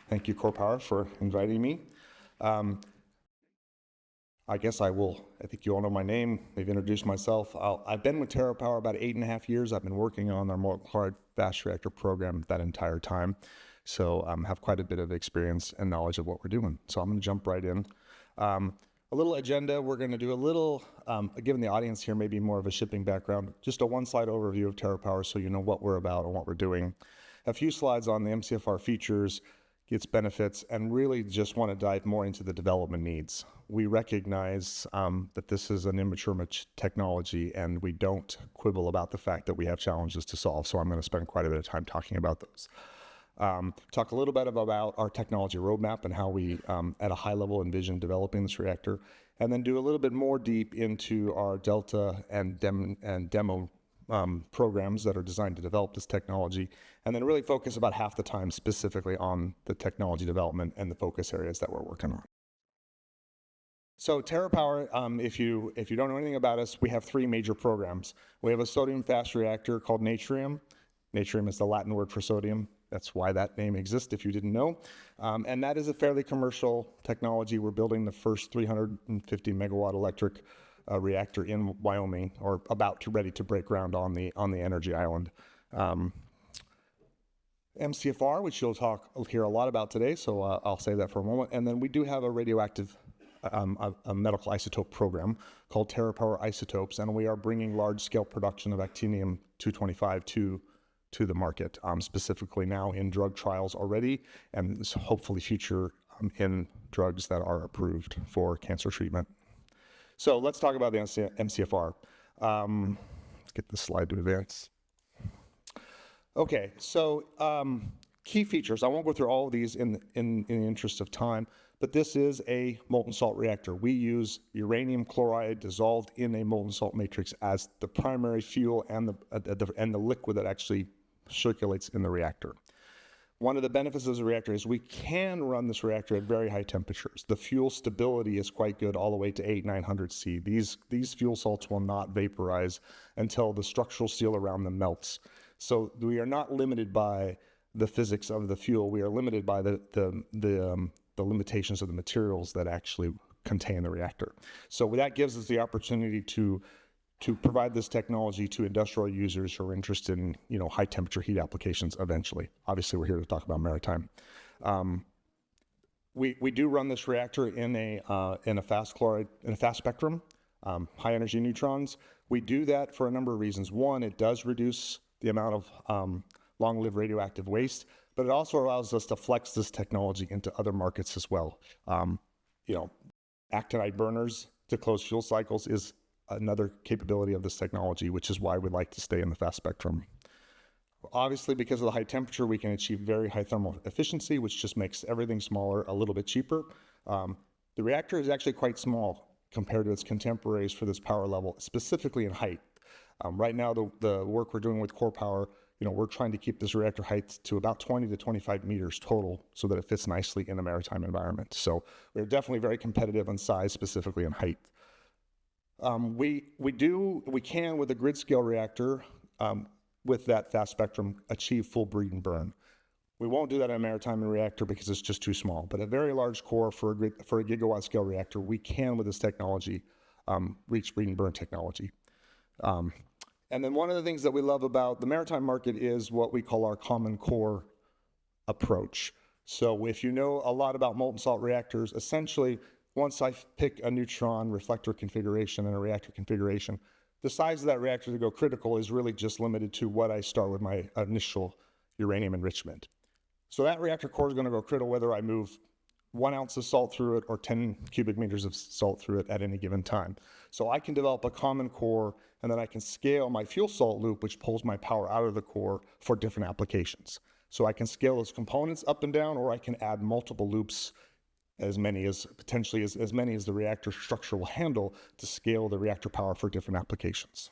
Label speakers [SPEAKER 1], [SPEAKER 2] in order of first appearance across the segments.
[SPEAKER 1] Thank you, CorePower, for inviting me. I guess I think you all know my name. I've introduced myself. I've been with TerraPower about 8.5 years. I've been working on our Molten Chloride Fast Reactor program that entire time. So have quite a bit of experience and knowledge of what we're doing. So I'm going to jump right in. A little agenda. We're going to do a little, given the audience here, maybe more of a shipping background, just a one-slide overview of TerraPower so you know what we're about and what we're doing. A few slides on the MCFR features, its benefits, and really just want to dive more into the development needs. We recognize that this is an immature technology, and we don't quibble about the fact that we have challenges to solve. So I'm going to spend quite a bit of time talking about those. Talk a little bit about our technology roadmap and how we, at a high level, envision developing this reactor, and then do a little bit more deep into our Delta and demo programs that are designed to develop this technology, and then really focus about half the time specifically on the technology development and the focus areas that we're working on. So TerraPower, if you don't know anything about us, we have 3 major programs. We have a sodium fast reactor called Natrium. Natrium is the Latin word for sodium. That's why that name exists, if you didn't know. And that is a fairly commercial technology. We're building the first 350 megawatt electric reactor in Wyoming, or ready to break ground on the energy island. MCFR, which you'll hear a lot about today, so I'll save that for a moment. And then we do have a radioactive a medical isotope program called TerraPower Isotopes, and we are bringing large-scale production of actinium-225 to the market, specifically now in drug trials already, and hopefully future in drugs that are approved for cancer treatment. So let's talk about the MCFR. Let's get this slide to advance. Okay, so key features. I won't go through all of these in the interest of time, but this is a molten salt reactor. We use uranium chloride dissolved in a molten salt matrix as the primary fuel and the liquid that actually circulates in the reactor. One of the benefits of the reactor is we can run this reactor at very high temperatures. The fuel stability is quite good, all the way to 800-900 C. These fuel salts will not vaporize until the structural steel around them melts. So we are not limited by the physics of the fuel. We are limited by the limitations of the materials that actually contain the reactor. So that gives us the opportunity to provide this technology to industrial users who are interested in, high temperature heat applications eventually. Obviously, we're here to talk about maritime. We do run this reactor in a fast spectrum, high energy neutrons. We do that for a number of reasons. One, it does reduce the amount of long-lived radioactive waste, but it also allows us to flex this technology into other markets as well. Actinide burners to close fuel cycles is another capability of this technology, which is why we like to stay in the fast spectrum. Obviously, because of the high temperature, we can achieve very high thermal efficiency, which just makes everything smaller, a little bit cheaper. The reactor is actually quite small compared to its contemporaries for this power level, specifically in height. Right now, the work we're doing with CorePower, we're trying to keep this reactor height to about 20 to 25 meters total so that it fits nicely in a maritime environment. So we're definitely very competitive on size, specifically in height. We can, with a grid scale reactor, with that fast spectrum, achieve full breed and burn. We won't do that in a maritime reactor because it's just too small, but a very large core for a gigawatt scale reactor, we can, with this technology, reach breed and burn technology. And then one of the things that we love about the maritime market is what we call our common core approach. So if you know a lot about molten salt reactors, essentially, once I pick a neutron reflector configuration and a reactor configuration, the size of that reactor to go critical is really just limited to what I start with my initial uranium enrichment. So that reactor core is going to go critical whether I move 1 ounce of salt through it or 10 cubic meters of salt through it at any given time. So I can develop a common core, and then I can scale my fuel salt loop, which pulls my power out of the core for different applications. So I can scale those components up and down, or I can add multiple loops, potentially as many as the reactor structure will handle, to scale the reactor power for different applications.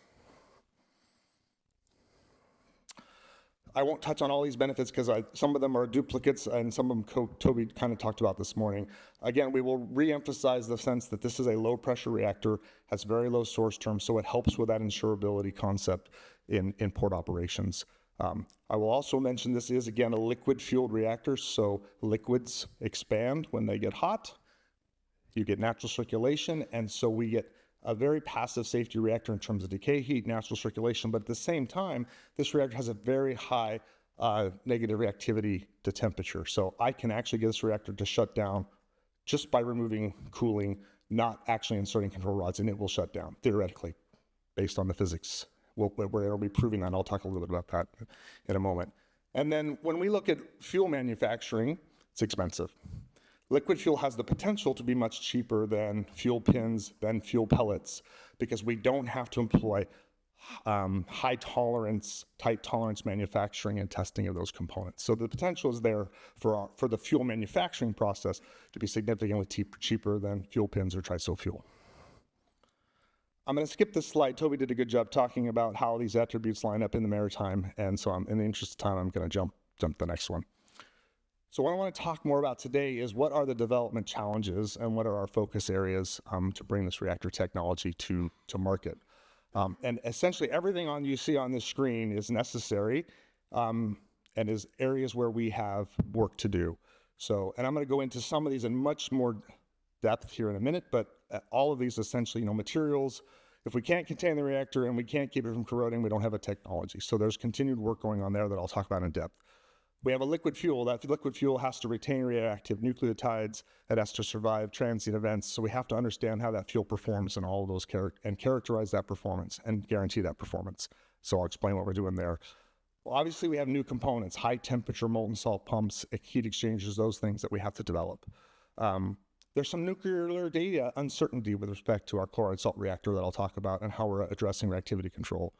[SPEAKER 1] I won't touch on all these benefits because some of them are duplicates and some of them Toby kind of talked about this morning. Again, we will re-emphasize the sense that this is a low pressure reactor, has very low source terms, so it helps with that insurability concept in port operations. I will also mention this is, again, a liquid-fueled reactor, so liquids expand when they get hot. You get natural circulation, and so we get a very passive safety reactor in terms of decay heat, natural circulation, but at the same time, this reactor has a very high negative reactivity to temperature. So I can actually get this reactor to shut down just by removing cooling, not actually inserting control rods, and it will shut down, theoretically, based on the physics. We'll be proving that. I'll talk a little bit about that in a moment. And then when we look at fuel manufacturing, it's expensive. Liquid fuel has the potential to be much cheaper than fuel pins, than fuel pellets, because we don't have to employ high tolerance, tight tolerance manufacturing and testing of those components. So the potential is there for the fuel manufacturing process to be significantly cheaper than fuel pins or TRISO fuel. I'm going to skip this slide. Toby did a good job talking about how these attributes line up in the maritime, and so in the interest of time, I'm going to jump to the next one. So what I want to talk more about today is what are the development challenges and what are our focus areas to bring this reactor technology to market. And essentially everything you see on this screen is necessary and is areas where we have work to do. So, and I'm going to go into some of these in much more depth here in a minute, but all of these essentially, materials, if we can't contain the reactor and we can't keep it from corroding, we don't have a technology. So there's continued work going on there that I'll talk about in depth. We have a liquid fuel. That liquid fuel has to retain reactive nucleotides. It has to survive transient events. So we have to understand how that fuel performs in all of those and characterize that performance and guarantee that performance. So I'll explain what we're doing there. Well, obviously we have new components, high temperature molten salt pumps, heat exchangers, those things that we have to develop. There's some nuclear data uncertainty with respect to our chloride salt reactor that I'll talk about and how we're addressing reactivity control.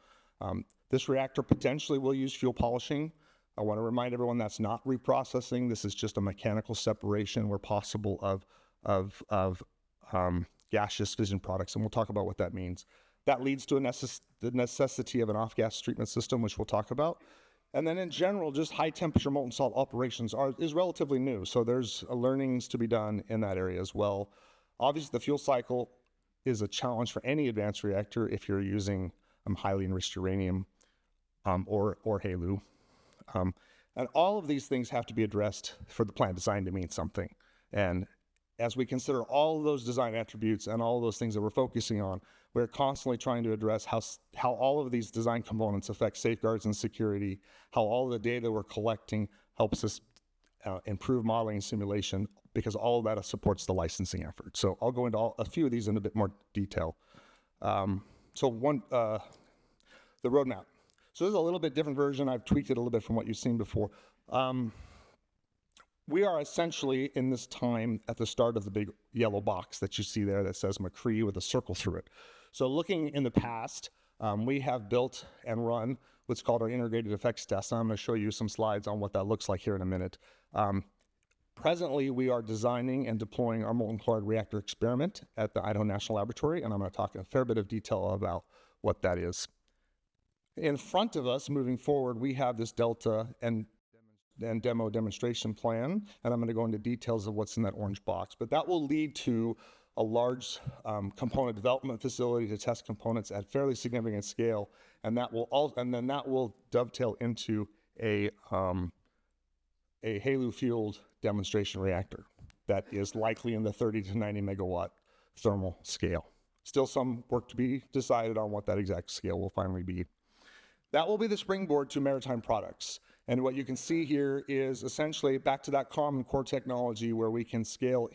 [SPEAKER 1] This reactor potentially will use fuel polishing. I want to remind everyone that's not reprocessing. This is just a mechanical separation where possible of gaseous fission products, and we'll talk about what that means. That leads to the necessity of an off-gas treatment system, which we'll talk about. And then in general, just high temperature molten salt operations is relatively new. So there's learnings to be done in that area as well. Obviously, the fuel cycle is a challenge for any advanced reactor if you're using highly enriched uranium or HALEU. And all of these things have to be addressed for the plant design to mean something. And as we consider all of those design attributes and all of those things that we're focusing on, we're constantly trying to address how all of these design components affect safeguards and security, how all of the data we're collecting helps us improve modeling and simulation, because all of that supports the licensing effort. So I'll go into a few of these in a bit more detail. The roadmap. So this is a little bit different version. I've tweaked it a little bit from what you've seen before. We are essentially in this time at the start of the big yellow box that you see there that says MCRE with a circle through it. So looking in the past, we have built and run what's called our integrated effects test. I'm going to show you some slides on what that looks like here in a minute. Presently, we are designing and deploying our molten chloride reactor experiment at the Idaho National Laboratory, and I'm going to talk in a fair bit of detail about what that is. In front of us, moving forward, we have this Delta and demo demonstration plan, and I'm going to go into details of what's in that orange box. But that will lead to a large component development facility to test components at fairly significant scale, and that will dovetail into a HALEU-fueled demonstration reactor that is likely in the 30 to 90 megawatt thermal scale. Still some work to be decided on what that exact scale will finally be. That will be the springboard to maritime products. And what you can see here is essentially back to that common core technology where we can scale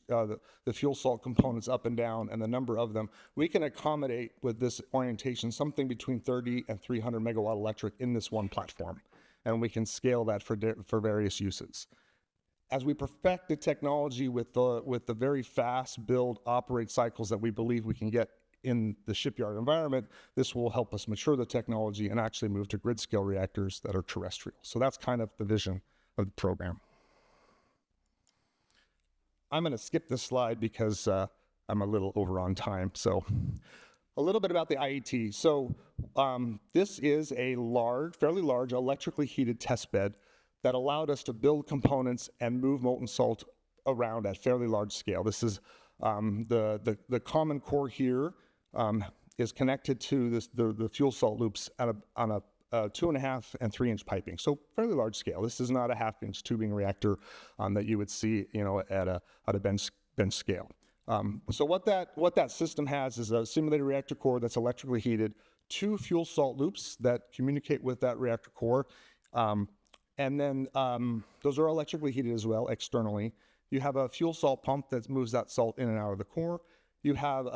[SPEAKER 1] the fuel salt components up and down and the number of them. We can accommodate with this orientation something between 30 and 300 megawatt electric in this one platform. And we can scale that for various uses. As we perfect the technology with the very fast build operate cycles that we believe we can get in the shipyard environment, this will help us mature the technology and actually move to grid scale reactors that are terrestrial. So that's kind of the vision of the program. I'm going to skip this slide because I'm a little over on time. So a little bit about the IET. So this is a fairly large electrically heated test bed that allowed us to build components and move molten salt around at fairly large scale. This is the common core here is connected to the fuel salt loops on 2.5 and 3 inch piping, so fairly large scale. This is not a 1/2 inch tubing reactor that you would see, at a bench scale. So what that system has is a simulated reactor core that's electrically heated, 2 fuel salt loops that communicate with that reactor core, and then those are electrically heated as well externally. You have a fuel salt pump that moves that salt in and out of the core. You have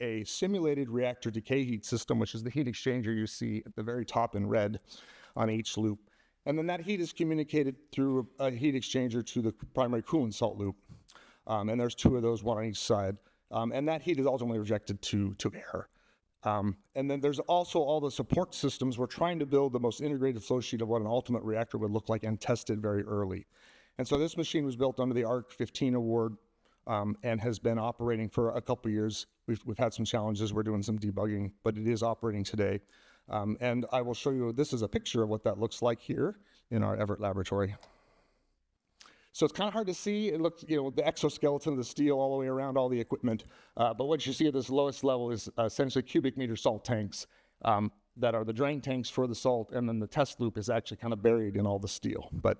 [SPEAKER 1] a simulated reactor decay heat system, which is the heat exchanger you see at the very top in red on each loop. And then that heat is communicated through a heat exchanger to the primary coolant salt loop. And there's 2 of those, 1 on each side. And that heat is ultimately rejected to air. And then there's also all the support systems. We're trying to build the most integrated flow sheet of what an ultimate reactor would look like and tested very early. And so this machine was built under the ARC 15 award and has been operating for a couple years. We've had some challenges. We're doing some debugging, but it is operating today. And I will show you, this is a picture of what that looks like here in our Everett laboratory. So it's kind of hard to see. It looks, the exoskeleton of the steel all the way around all the equipment. But what you see at this lowest level is essentially cubic meter salt tanks that are the drain tanks for the salt, and then the test loop is actually kind of buried in all the steel. But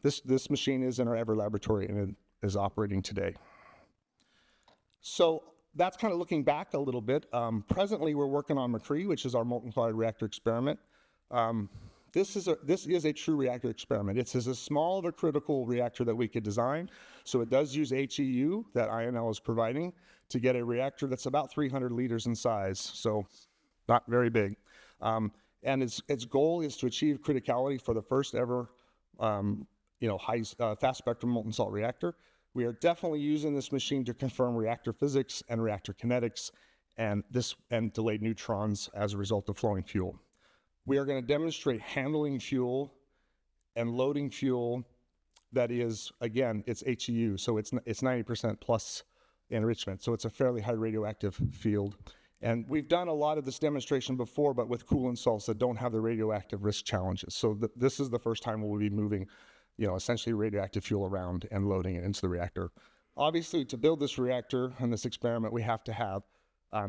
[SPEAKER 1] this machine is in our Everett laboratory and it is operating today. So that's kind of looking back a little bit. Presently, we're working on MCRE, which is our molten chloride reactor experiment. This is a true reactor experiment. It's as small of a critical reactor that we could design. So it does use HEU that INL is providing to get a reactor that's about 300 liters in size. So not very big. And its goal is to achieve criticality for the first ever fast spectrum molten salt reactor. We are definitely using this machine to confirm reactor physics and reactor kinetics and delayed neutrons as a result of flowing fuel. We are going to demonstrate handling fuel and loading fuel that is, again, it's HEU, so it's 90% plus enrichment, so it's a fairly high radioactive field. And we've done a lot of this demonstration before, but with coolant salts that don't have the radioactive risk challenges. So this is the first time we'll be moving, essentially radioactive fuel around and loading it into the reactor. Obviously, to build this reactor and this experiment, we have to have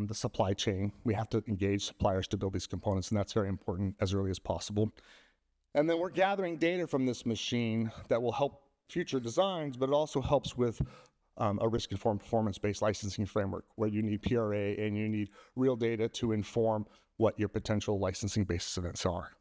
[SPEAKER 1] the supply chain. We have to engage suppliers to build these components, and that's very important as early as possible. And then we're gathering data from this machine that will help future designs, but it also helps with a risk-informed performance-based licensing framework where you need PRA and you need real data to inform what your potential licensing basis events are.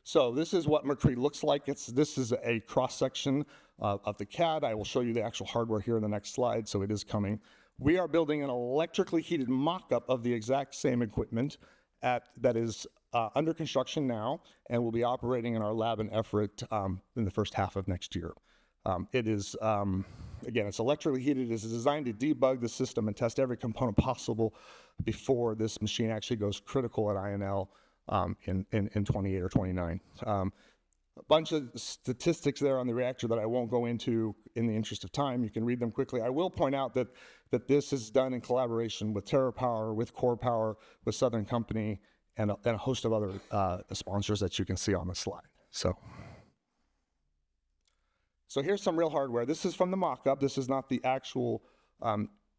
[SPEAKER 1] So this is what MCRE looks like. This is a cross-section of the CAD. I will show you the actual hardware here in the next slide, so it is coming. We are building an electrically heated mock-up of the exact same equipment that is under construction now and will be operating in our lab in Everett in the first half of next year. It is, again, it's electrically heated. It is designed to debug the system and test every component possible before this machine actually goes critical at INL in 28 or 29. A bunch of statistics there on the reactor that I won't go into in the interest of time. You can read them quickly. I will point out that this is done in collaboration with TerraPower, with CorePower, with Southern Company, and a host of other sponsors that you can see on the slide. So here's some real hardware. This is from the mock-up. This is not the actual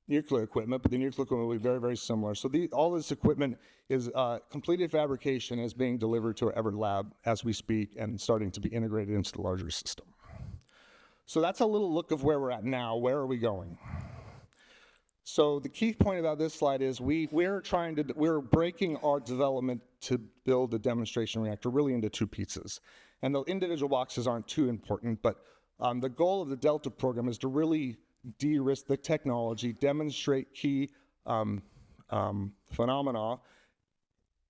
[SPEAKER 1] nuclear equipment, but the nuclear equipment will be very, very similar. So all this equipment is completed fabrication is being delivered to our Everett lab as we speak and starting to be integrated into the larger system. So that's a little look of where we're at now. Where are we going? So the key point about this slide is we're breaking our development to build a demonstration reactor really into 2 pieces. And the individual boxes aren't too important, but the goal of the Delta program is to really de-risk the technology, demonstrate key phenomena,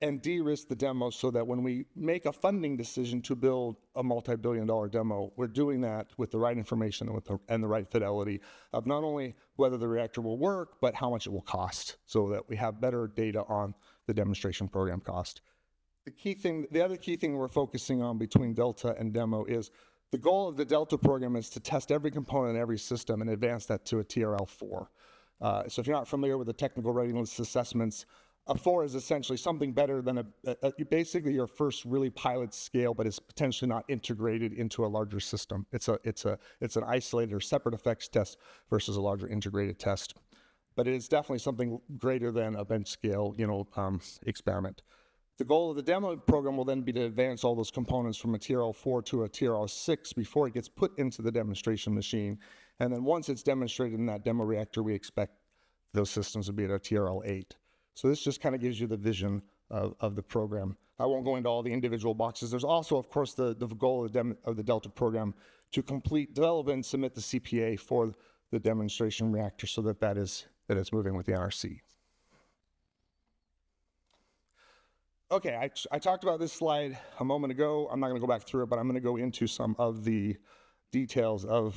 [SPEAKER 1] and de-risk the demo so that when we make a funding decision to build a multi-billion-dollar demo, we're doing that with the right information and the right fidelity of not only whether the reactor will work, but how much it will cost, so that we have better data on the demonstration program cost. The other key thing we're focusing on between Delta and demo is the goal of the Delta program is to test every component in every system and advance that to a TRL4. So if you're not familiar with the technical readiness assessments, a 4 is essentially something better than basically your first really pilot scale, but it's potentially not integrated into a larger system. It's an isolated or separate effects test versus a larger integrated test. but it is definitely something greater than a bench scale, experiment. The goal of the demo program will then be to advance all those components from a TRL4 to a TRL6 before it gets put into the demonstration machine. And then once it's demonstrated in that demo reactor, we expect those systems to be at a TRL8. So this just kind of gives you the vision of the program. I won't go into all the individual boxes. There's also, of course, the goal of the Delta program to complete, develop, and submit the CPA for the demonstration reactor so that it's moving with the NRC. Okay, I talked about this slide a moment ago. I'm not going to go back through it, but I'm going to go into some of the details of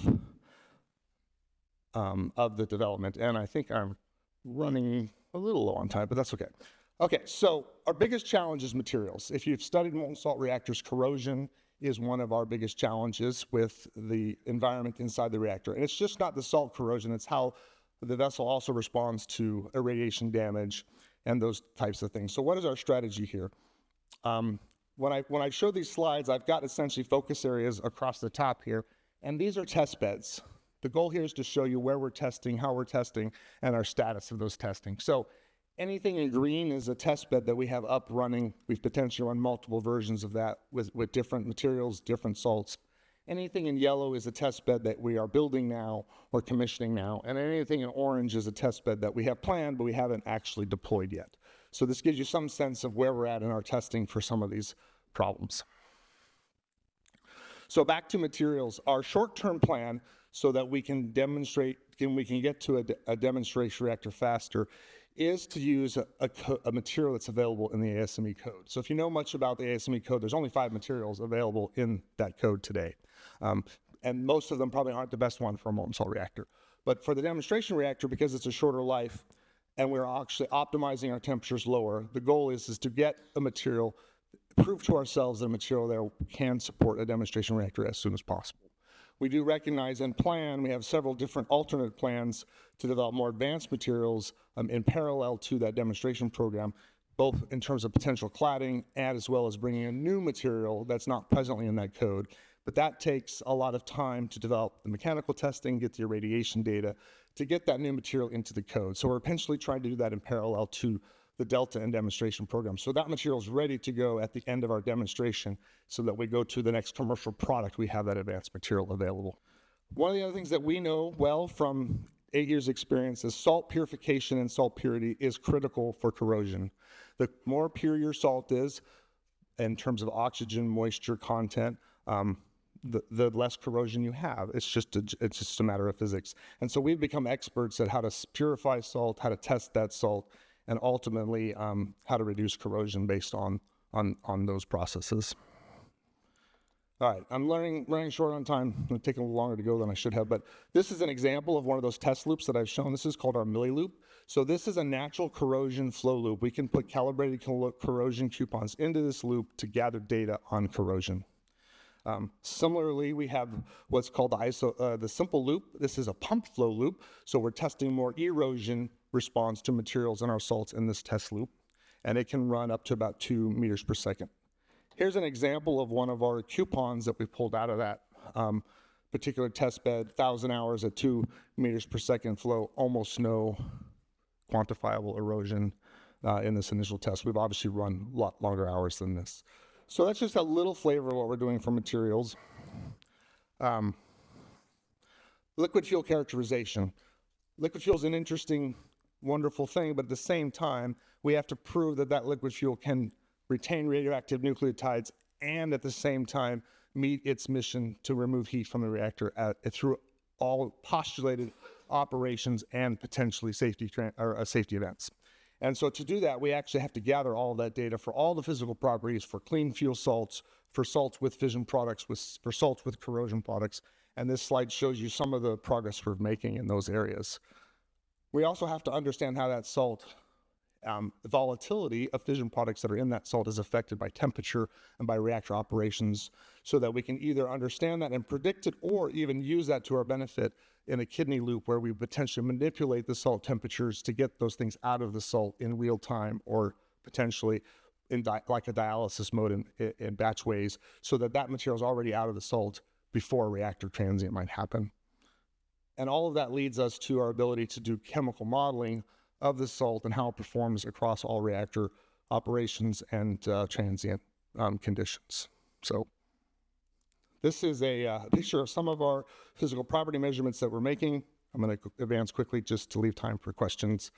[SPEAKER 1] the development. And I think I'm running a little low on time, but that's okay. Okay, so our biggest challenge is materials. If you've studied molten salt reactors, corrosion is one of our biggest challenges with the environment inside the reactor. And it's just not the salt corrosion, it's how the vessel also responds to irradiation damage and those types of things. So what is our strategy here? When I show these slides, I've got essentially focus areas across the top here, and these are test beds. The goal here is to show you where we're testing, how we're testing, and our status of those testing. So anything in green is a test bed that we have up running. We've potentially run multiple versions of that with different materials, different salts. Anything in yellow is a test bed that we are building now or commissioning now, and anything in orange is a test bed that we have planned but we haven't actually deployed yet. So this gives you some sense of where we're at in our testing for some of these problems. So back to materials, our short-term plan so that we can demonstrate, we can get to a demonstration reactor faster is to use a material that's available in the ASME code. So if you know much about the ASME code, there's only 5 materials available in that code today. And most of them probably aren't the best one for a molten salt reactor. But for the demonstration reactor, because it's a shorter life and we're actually optimizing our temperatures lower, the goal is to get a material, prove to ourselves that a material there can support a demonstration reactor as soon as possible. We do recognize and plan, we have several different alternate plans to develop more advanced materials in parallel to that demonstration program, both in terms of potential cladding and as well as bringing a new material that's not presently in that code. But that takes a lot of time to develop the mechanical testing, get the irradiation data, to get that new material into the code. So we're potentially trying to do that in parallel to the Delta and demonstration program. So that material is ready to go at the end of our demonstration so that we go to the next commercial product, we have that advanced material available. One of the other things that we know well from 8 years experience is salt purification and salt purity is critical for corrosion. The more pure your salt is in terms of oxygen, moisture content, the less corrosion you have. It's just a matter of physics. And so we've become experts at how to purify salt, how to test that salt, and ultimately how to reduce corrosion based on those processes. All right, I'm running short on time. I'm taking a little longer to go than I should have, but this is an example of one of those test loops that I've shown. This is called our milliloop. So this is a natural corrosion flow loop. We can put calibrated corrosion coupons into this loop to gather data on corrosion. Similarly, we have what's called the simple loop. This is a pumped flow loop, so we're testing more erosion response to materials in our salts in this test loop, and it can run up to about 2 meters per second. Here's an example of one of our coupons that we pulled out of that particular test bed, 1,000 hours at 2 meters per second flow, almost no quantifiable erosion in this initial test. We've obviously run a lot longer hours than this. So that's just a little flavor of what we're doing for materials. Liquid fuel characterization. Liquid fuel is an interesting, wonderful thing, but at the same time, we have to prove that that liquid fuel can retain radioactive nucleotides and at the same time meet its mission to remove heat from the reactor through all postulated operations and potentially safety events. And so to do that, we actually have to gather all of that data for all the physical properties, for clean fuel salts, for salts with fission products, for salts with corrosion products. And this slide shows you some of the progress we're making in those areas. We also have to understand how that salt, the volatility of fission products that are in that salt is affected by temperature and by reactor operations, so that we can either understand that and predict it or even use that to our benefit in a kidney loop where we potentially manipulate the salt temperatures to get those things out of the salt in real time, or potentially in like a dialysis mode in batch ways, so that that material is already out of the salt before a reactor transient might happen. And all of that leads us to our ability to do chemical modeling of the salt and how it performs across all reactor operations and transient conditions. So this is a picture of some of our physical property measurements that we're making. I'm going to advance quickly just to leave time for questions.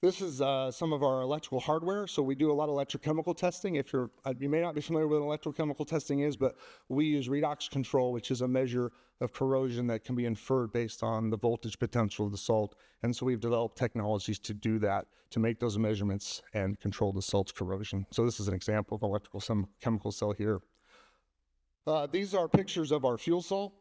[SPEAKER 1] This is some of our electrical hardware. So we do a lot of electrochemical testing. If you may not be familiar with what electrochemical testing is, but we use redox control, which is a measure of corrosion that can be inferred based on the voltage potential of the salt. And so we've developed technologies to do that, to make those measurements and control the salt's corrosion. So this is an example of electrical chemical cell here. These are pictures of our fuel salt.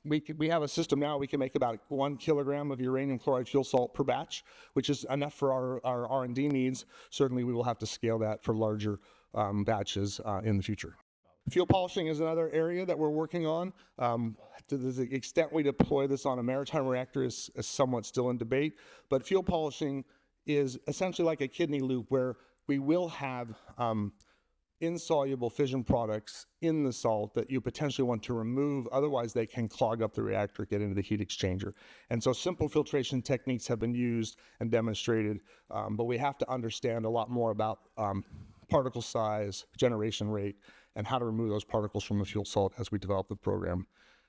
[SPEAKER 1] We have a system now, we can make about 1 kilogram of uranium chloride fuel salt per batch, which is enough for our R&D needs. Certainly we will have to scale that for larger batches in the fuel. Fuel polishing is another area that we're working on. To the extent we deploy this on a maritime reactor is somewhat still in debate, but fuel polishing is essentially like a kidney loop where we will have insoluble fission products in the salt that you potentially want to remove, otherwise they can clog up the reactor, get into the heat exchanger. And so simple filtration techniques have been used and demonstrated, but we have to understand a lot more about particle size, generation rate, and how to remove those particles from the fuel salt as we develop the program.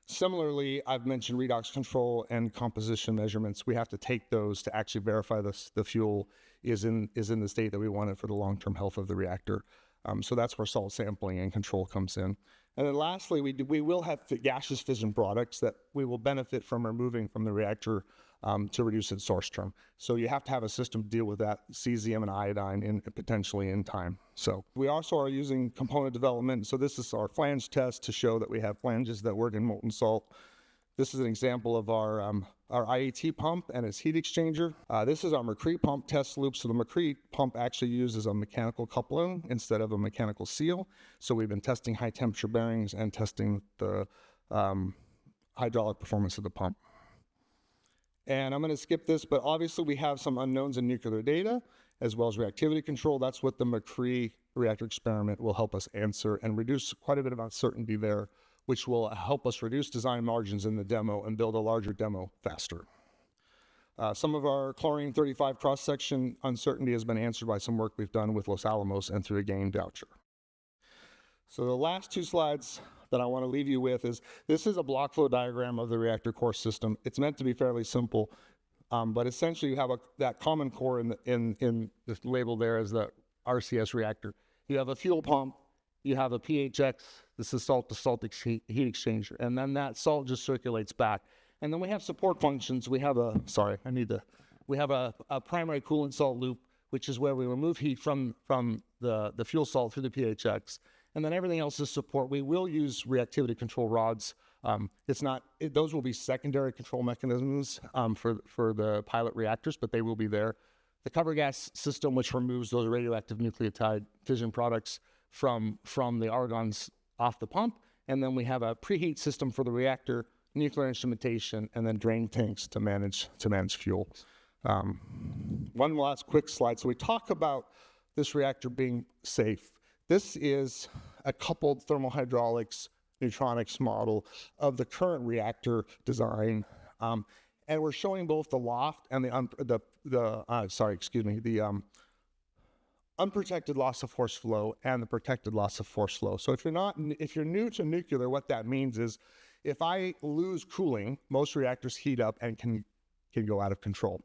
[SPEAKER 1] Similarly, I've mentioned redox control and composition measurements. We have to take those to actually verify the fuel is in the state that we want it for the long-term health of the reactor. So that's where salt sampling and control comes in. And then lastly, we will have gaseous fission products that we will benefit from removing from the reactor to reduce its source term. So you have to have a system to deal with that cesium and iodine potentially in time. So we also are using component development. So this is our flange test to show that we have flanges that work in molten salt. This is an example of our IAT pump and its heat exchanger. This is our MCRE pump test loop. So the MCRE pump actually uses a mechanical coupling instead of a mechanical seal. So we've been testing high temperature bearings and testing the hydraulic performance of the pump. And I'm going to skip this, but obviously we have some unknowns in nuclear data as well as reactivity control. That's what the MCRE reactor experiment will help us answer and reduce quite a bit of uncertainty there, which will help us reduce design margins in the demo and build a larger demo faster. Some of our chlorine-35 cross-section uncertainty has been answered by some work we've done with Los Alamos and through a GAIN voucher. So the last two slides that I want to leave you with is, this is a block flow diagram of the reactor core system. It's meant to be fairly simple, but essentially you have that common core in the label there as the RCS reactor. You have a fuel pump, you have a PHX, this is salt-to-salt heat exchanger, and then that salt just circulates back. And then we have support functions. We have a primary coolant salt loop, which is where we remove heat from the fuel salt through the PHX. And then everything else is support. We will use reactivity control rods. Those will be secondary control mechanisms for the pilot reactors, but they will be there. The cover gas system, which removes those radioactive nucleotide fission products from the argons off the pump. And then we have a preheat system for the reactor, nuclear instrumentation, and then drain tanks to manage fuel. One last quick slide. So we talk about this reactor being safe. This is a coupled thermal hydraulics neutronics model of the current reactor design. And we're showing both the loft and the unprotected loss of force flow and the protected loss of force flow. So if you're new to nuclear, what that means is if I lose cooling, most reactors heat up and can go out of control.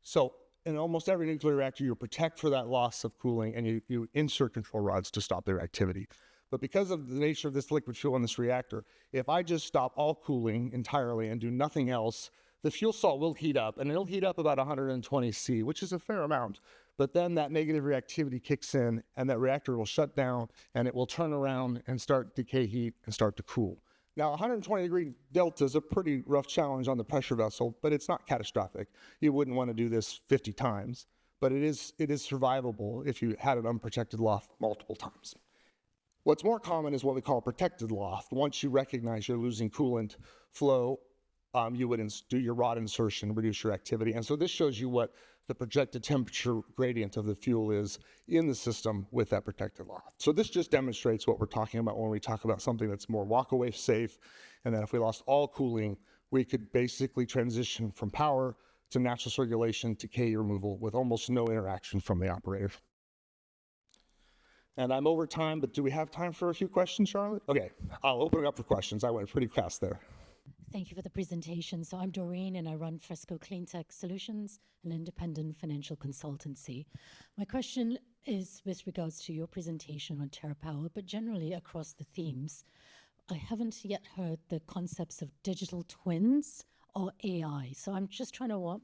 [SPEAKER 1] So in almost every nuclear reactor, you protect for that loss of cooling and you insert control rods to stop their activity. But because of the nature of this liquid fuel in this reactor, if I just stop all cooling entirely and do nothing else, the fuel salt will heat up, and it'll heat up about 120 C, which is a fair amount. But then that negative reactivity kicks in, and that reactor will shut down, and it will turn around and start decay heat and start to cool. Now, 120-degree delta is a pretty rough challenge on the pressure vessel, but it's not catastrophic. You wouldn't want to do this 50 times, but it is survivable if you had an unprotected loft multiple times. What's more common is what we call protected loft. Once you recognize you're losing coolant flow, you would do your rod insertion, reduce your activity. And so this shows you what the projected temperature gradient of the fuel is in the system with that protected loft. So this just demonstrates what we're talking about when we talk about something that's more walk-away safe, and that if we lost all cooling, we could basically transition from power to natural circulation to K removal with almost no interaction from the operator. And I'm over time, but do we have time for a few questions, Charlotte? Okay, I'll open it up for questions. I went pretty fast there.
[SPEAKER 2] Thank you for the presentation. So I'm Doreen and I run Fresco Cleantech Solutions, an independent financial consultancy. My question is with regards to your presentation on TerraPower, but generally across the themes. I haven't yet heard the concepts of digital twins or AI. So I'm just trying to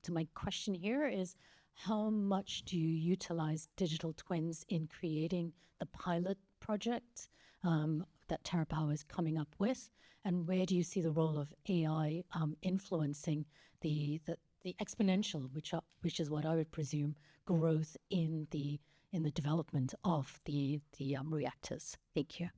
[SPEAKER 2] my question here is, how much do you utilize digital twins in creating the pilot project that TerraPower is coming up with? And where do you see the role of AI influencing the exponential, which is what I would presume, growth in the development of the reactors? Thank you.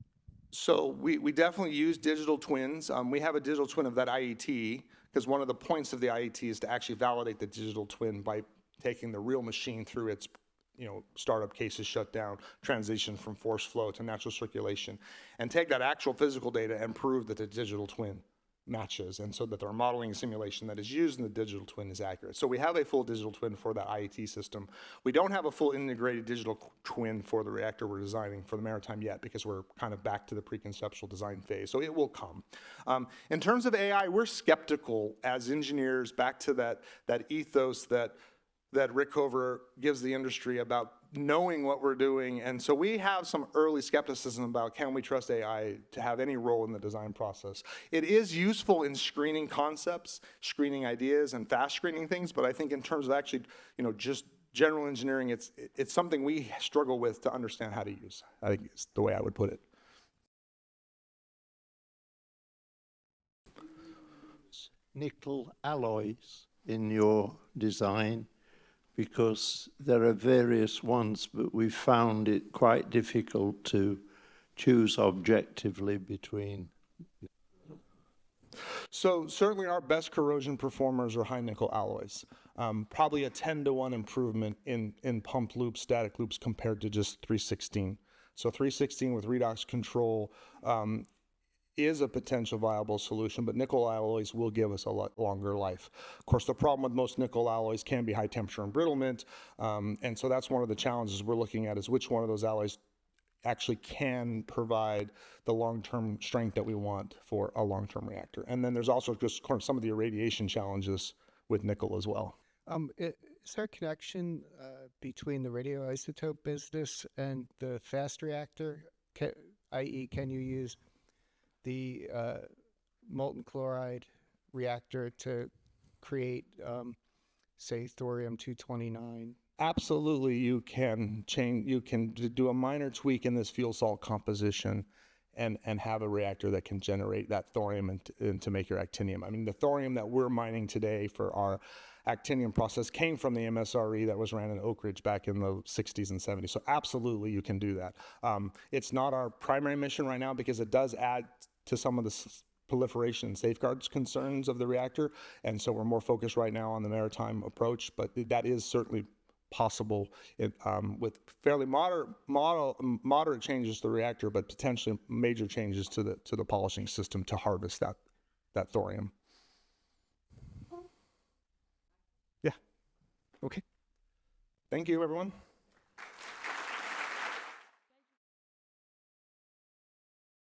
[SPEAKER 1] So we definitely use digital twins. We have a digital twin of that IET because one of the points of the IET is to actually validate the digital twin by taking the real machine through its startup cases, shutdown, transition from force flow to natural circulation, and take that actual physical data and prove that the digital twin matches, and so that our modeling and simulation that is used in the digital twin is accurate. So we have a full digital twin for that IET system. We don't have a full integrated digital twin for the reactor we're designing for the maritime yet because we're kind of back to the pre-conceptual design phase, so it will come. In terms of AI, we're skeptical as engineers, back to that ethos that Rickover gives the industry about knowing what we're doing. And so we have some early skepticism about, can we trust AI to have any role in the design process? It is useful in screening concepts, screening ideas, and fast screening things, but I think in terms of actually, just general engineering, it's something we struggle with to understand how to use. I think it's the way I would put it.
[SPEAKER 3] Nickel alloys in your design, because there are various ones, but we found it quite difficult to choose objectively between.
[SPEAKER 1] So certainly our best corrosion performers are high nickel alloys. Probably a 10-to-1 improvement in pump loops, static loops compared to just 316. So 316 with redox control is a potential viable solution, but nickel alloys will give us a lot longer life. Of course, the problem with most nickel alloys can be high temperature embrittlement, and so that's one of the challenges we're looking at, is which one of those alloys actually can provide the long-term strength that we want for a long-term reactor. And then there's also just some of the irradiation challenges with nickel as well.
[SPEAKER 4] Is there a connection between the radioisotope business and the fast reactor? I.e., can you use the molten chloride reactor to create, say, thorium-229?
[SPEAKER 1] Absolutely, you can do a minor tweak in this fuel salt composition and have a reactor that can generate that thorium and to make your actinium. I mean, the thorium that we're mining today for our actinium process came from the MCRE that was ran in Oak Ridge back in the 60s and 70s. So absolutely, you can do that. It's not our primary mission right now because it does add to some of the proliferation and safeguards concerns of the reactor, and so we're more focused right now on the maritime approach, but that is certainly possible with fairly moderate changes to the reactor, but potentially major changes to the polishing system to harvest that thorium. Yeah. Okay. Thank you, everyone.